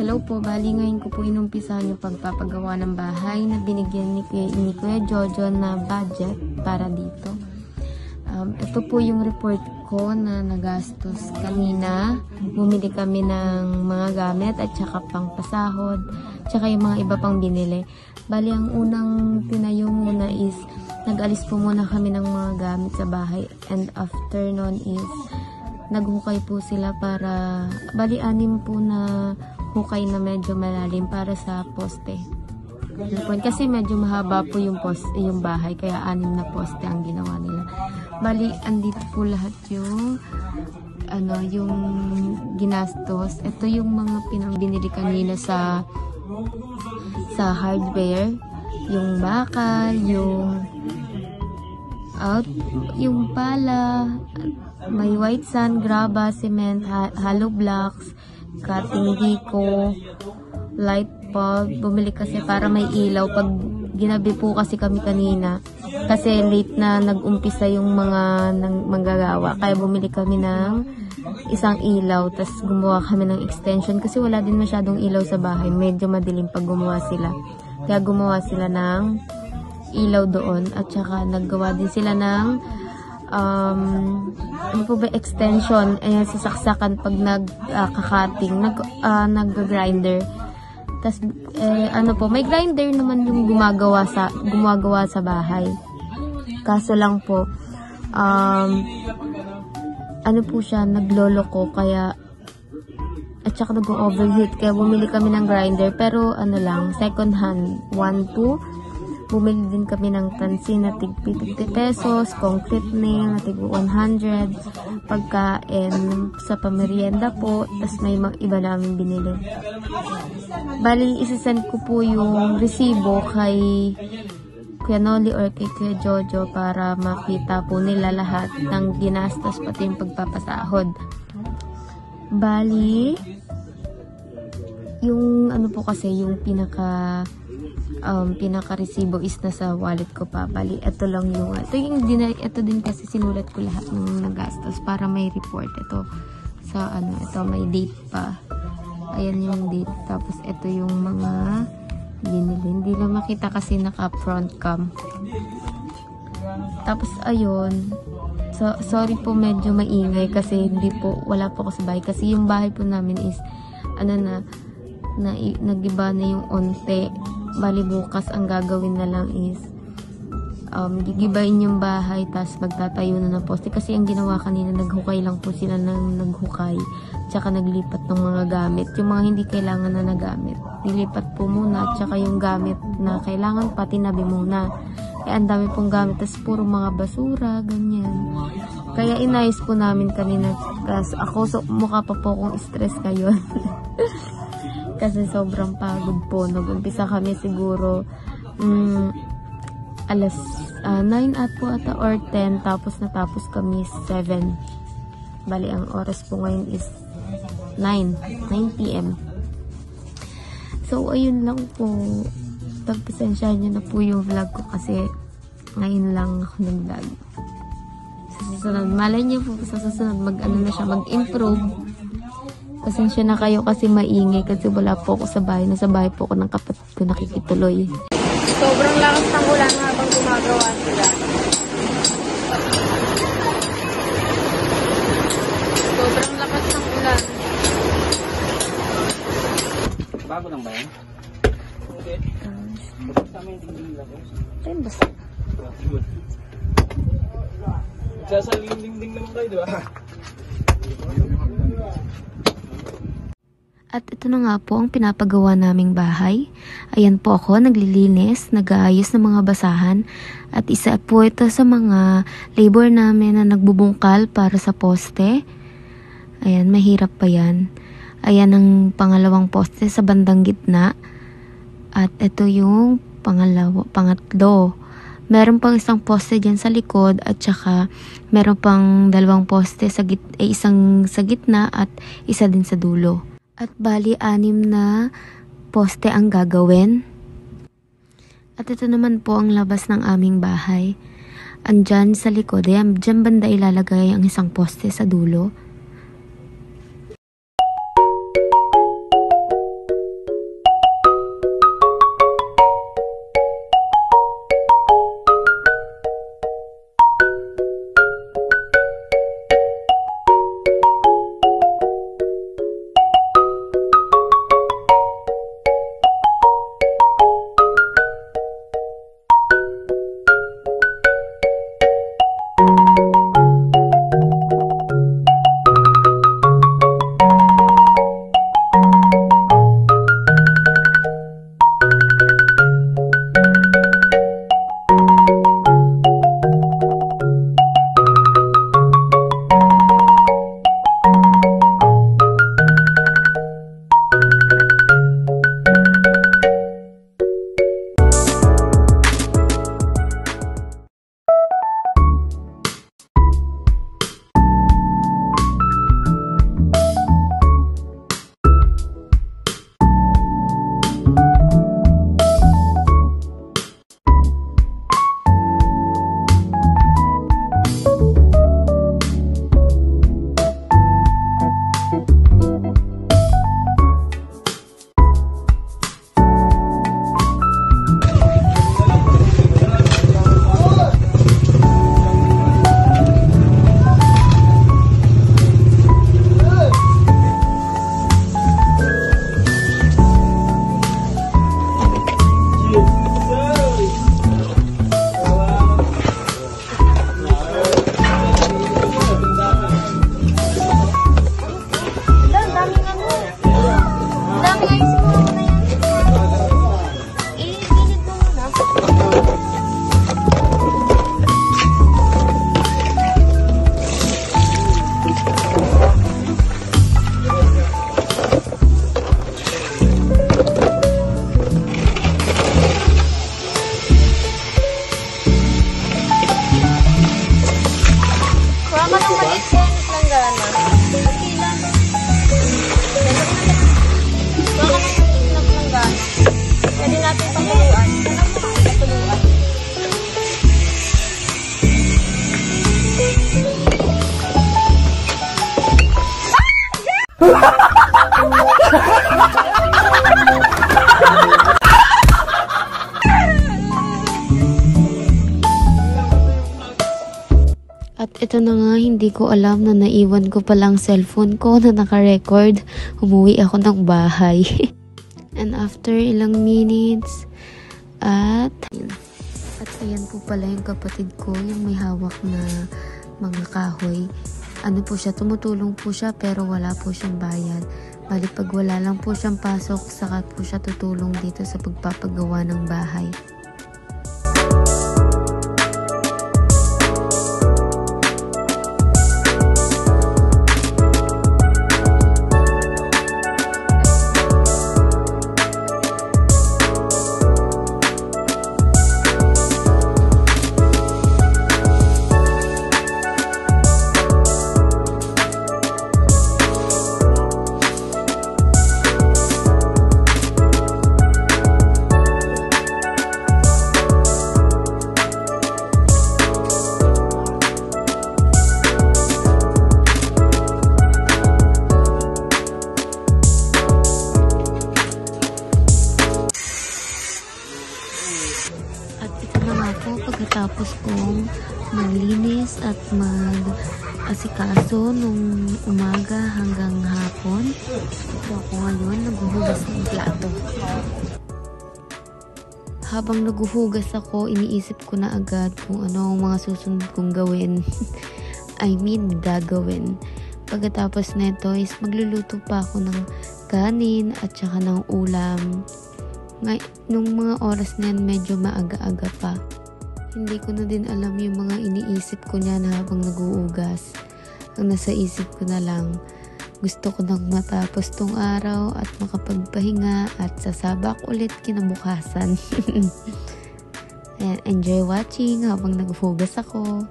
Hello po, bali ngayon ko po inumpisahan yung pagpapagawa ng bahay na binigyan ni Kuya Jojo na budget para dito. Ito po yung report ko na nagastos kanina. Bumili kami ng mga gamit at saka pang pasahod, tsaka yung mga iba pang binili. Bali ang unang tinayo muna is nag-alis po muna kami ng mga gamit sa bahay, and after nun is naghukay po sila para, bali 6 po na hukay na medyo malalim para sa poste. Kasi medyo mahaba po yung bahay, kaya 6 na poste ang ginawa nila. Bali, andito po lahat yung yung ginastos. Ito yung mga binili kanina sa hardware, yung bakal, yung pala, may white sand, graba, cement, hollow blocks, cutting diko, light bulb. Bumili kasi para may ilaw. Pag ginabi po kasi kami kanina, kasi late na nag-umpisa yung mga manggagawa, kaya bumili kami ng isang ilaw, tas gumawa kami ng extension kasi wala din masyadong ilaw sa bahay, medyo madilim pag gumawa sila, kaya gumawa sila ng ilaw doon, at saka naggawa din sila ng extension, sasaksakan pag nagkakating, nag-grinder. Tas may grinder naman yung gumagawa sa bahay. Kaso lang po siya nagloloko, kaya at saka nag-overheat, kaya bumili kami ng grinder, pero second hand, 1-2. Bumili din kami ng tansin na tig 50 pesos, concrete nail na tig 100, pagkain sa pamerienda po, tas may iba namin binili. Bali, isasend ko po yung resibo kay Kuya Noli or kay Kuya Jojo para makita po nila lahat ng ginastos, pati yung pagpapasahod. Bali, yung po kasi, yung pinaka-resibo is nasa wallet ko pa. Bali, ito lang yung, ito din kasi sinulat ko lahat ng nagastos para may report. Ito, ito may date pa. Ayan yung date. Tapos, ito yung mga binili. Hindi lang makita kasi naka front cam. Tapos, ayun. So, sorry po, medyo maingay kasi wala po ako sa bahay. Kasi yung bahay po namin is, nagiba na yung onte. Bali, bukas ang gagawin na lang is gigibayin yung bahay, tas magtatayo na ng poste. Kasi ang ginawa kanina, naghukay lang po sila ng naghukay, tsaka naglipat ng mga gamit, yung mga hindi kailangan na nagamit nilipat po muna, tsaka yung gamit na kailangan pa tinabi muna. Ang dami pong gamit, tas puro mga basura, ganyan. Kaya inayos po namin kanina, kasi ako mukha pa po akong stress ngayon. Kasi sobrang pagod po. Nag-umpisa kami siguro alas 9 ata or 10, tapos natapos kami 7. Bali, ang oras po ngayon is 9 PM. So, ayun lang po. Pagpasensyahan nyo na po yung vlog ko kasi ngayon lang ako nag-vlog. Sa susunod, malay nyo po sa susunod mag-improve. Pasensya na kayo kasi maingay kasi wala po ako sa bahay. Nasa bahay po ako ng kapatid ko nakikituloy. Sobrang lakas ng ulan habang gumagawa sila. Sobrang lakas ng ulan. Bago lang ba yan? Okay. Tama yung tingin lang. Ayun, basta. Sa ding naman kayo, di ba? At ito na nga po ang pinapagawa naming bahay. Ayan po ako, naglilinis, nag-aayos ng mga basahan. At isa po ito sa mga labor namin na nagbubungkal para sa poste. Ayan, mahirap pa yan. Ayan ang pangalawang poste sa bandang gitna. At ito yung pangatlo. Meron pang isang poste dyan sa likod, at saka meron pang 2 poste, isang sa gitna at isa din sa dulo. At bali 6 na poste ang gagawin. At ito naman po ang labas ng aming bahay. Andyan sa likod, dyan banda ilalagay ang isang poste sa dulo. At ito na nga, hindi ko alam na naiwan ko palang cellphone ko na naka-record. Umuwi ako ng bahay. And after ilang minutes, at ayan po pala yung kapatid ko, yung may hawak na mga kahoy. Ano po siya, tumutulong po siya pero wala po siyang bayad. Bali pag wala lang po siyang pasok, saka po siya tutulong dito sa pagpapagawa ng bahay. Pagkatapos kong maglinis at mag-asikaso nung umaga hanggang hapon, ito ako ngayon naghuhugas ng plato. Habang naghuhugas ako, iniisip ko na agad kung ano ang mga susunod kong gawin. I mean, gagawin. Pagkatapos nito is magluluto pa ako ng kanin at saka ng ulam. Nung mga oras na yan, medyo maaga-aga pa. Hindi ko na din alam yung mga iniisip ko niyan habang nag-uugas. Ang nasa isip ko na lang, gusto ko nang matapos tong araw at makapagpahinga at sasabak ulit kinabukasan. And enjoy watching habang naghuhugas ako.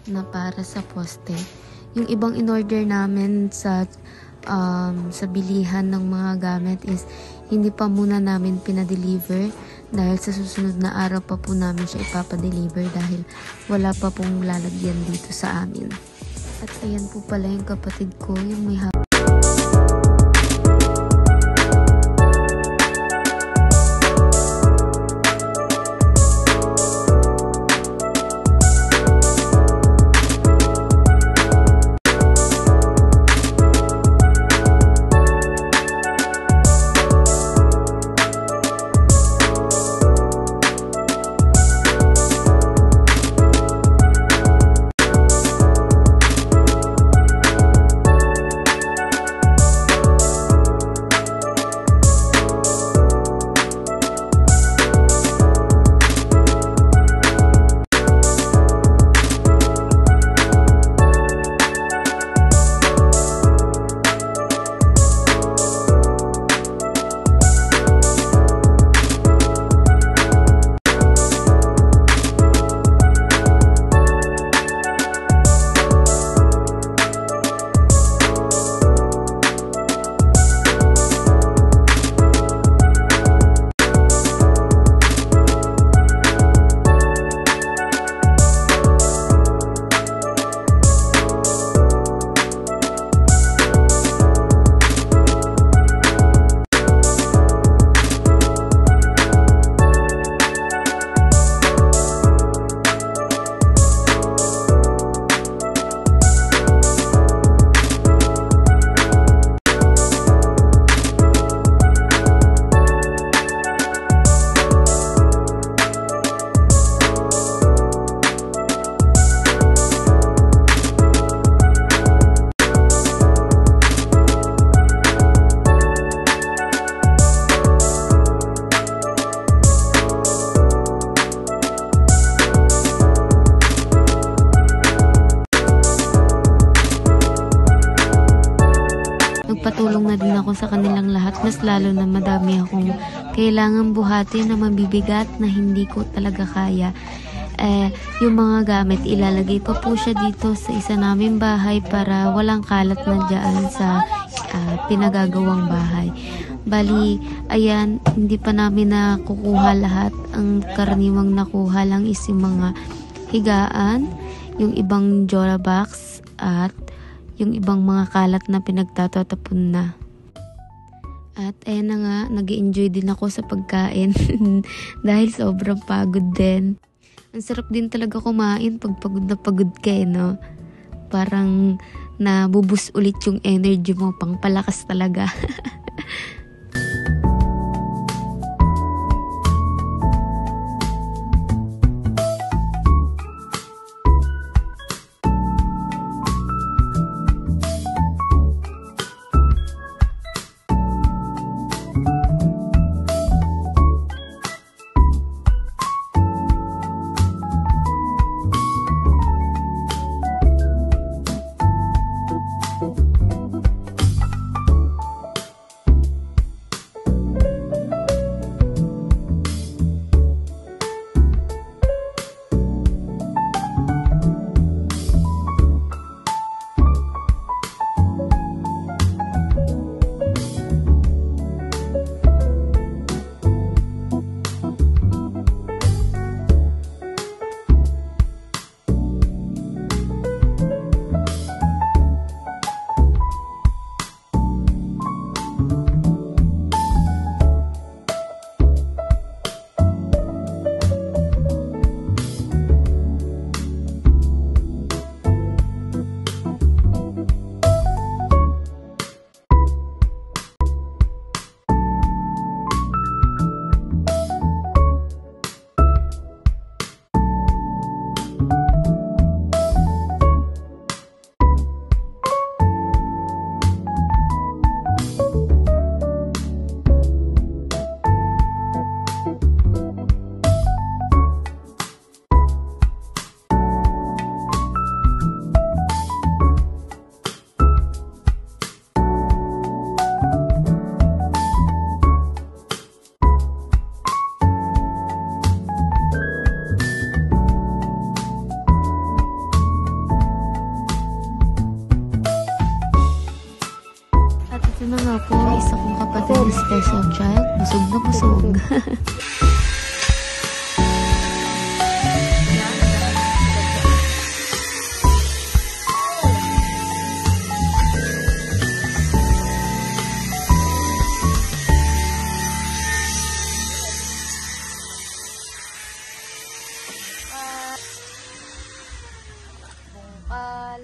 Na para sa poste. Yung ibang in-order namin sa bilihan ng mga gamit is hindi pa muna namin pinadeliver dahil sa susunod na araw pa po namin siya ipapadeliver dahil wala pa pong lalagyan dito sa amin. At ayan po pala yung kapatid ko, yung may tumulong na din ako sa kanilang lahat, mas lalo na madami akong kailangan buhatin na mabibigat na hindi ko talaga kaya. Yung mga gamit, ilalagay pa po siya dito sa isa naming bahay para walang kalat na dyan sa pinagagawang bahay. Bali, ayan, hindi pa namin nakukuha lahat. Ang karaniwang nakuha lang is yung mga higaan, yung ibang Jora box, at yung ibang mga kalat na pinagtatatapon na. At ayan na nga, nag-enjoy din ako sa pagkain dahil sobrang pagod din. Ang sarap din talaga kumain pag pagod na pagod ka, no? Parang nabubus ulit yung energy mo, pang palakas talaga. Ito na nga po, isa kong kapatid na special child. Busog na busog. Bungkal.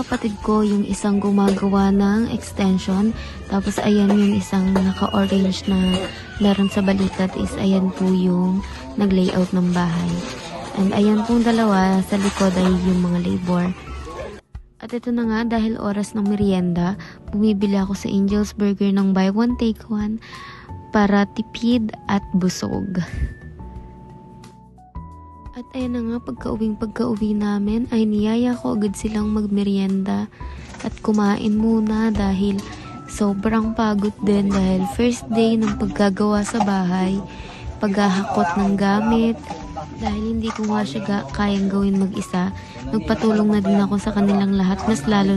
kapatid ko yung isang gumagawa ng extension. Tapos ayan yung isang naka-orange na meron sa balikat is ayan po yung nag-layout ng bahay. And ayan pong dalawa sa likod ay yung mga labor. At ito na nga, dahil oras ng merienda, bumibili ako sa Angel's Burger ng buy one take one para tipid at busog. At ayan na nga, pagka-uwi namin ay niyaya ko agad silang magmerienda at kumain muna dahil sobrang pagod din dahil first day ng paggagawa sa bahay, paghahakot ng gamit, dahil hindi ko nga siya kayang gawin mag-isa, nagpatulong na din ako sa kanilang lahat, mas lalo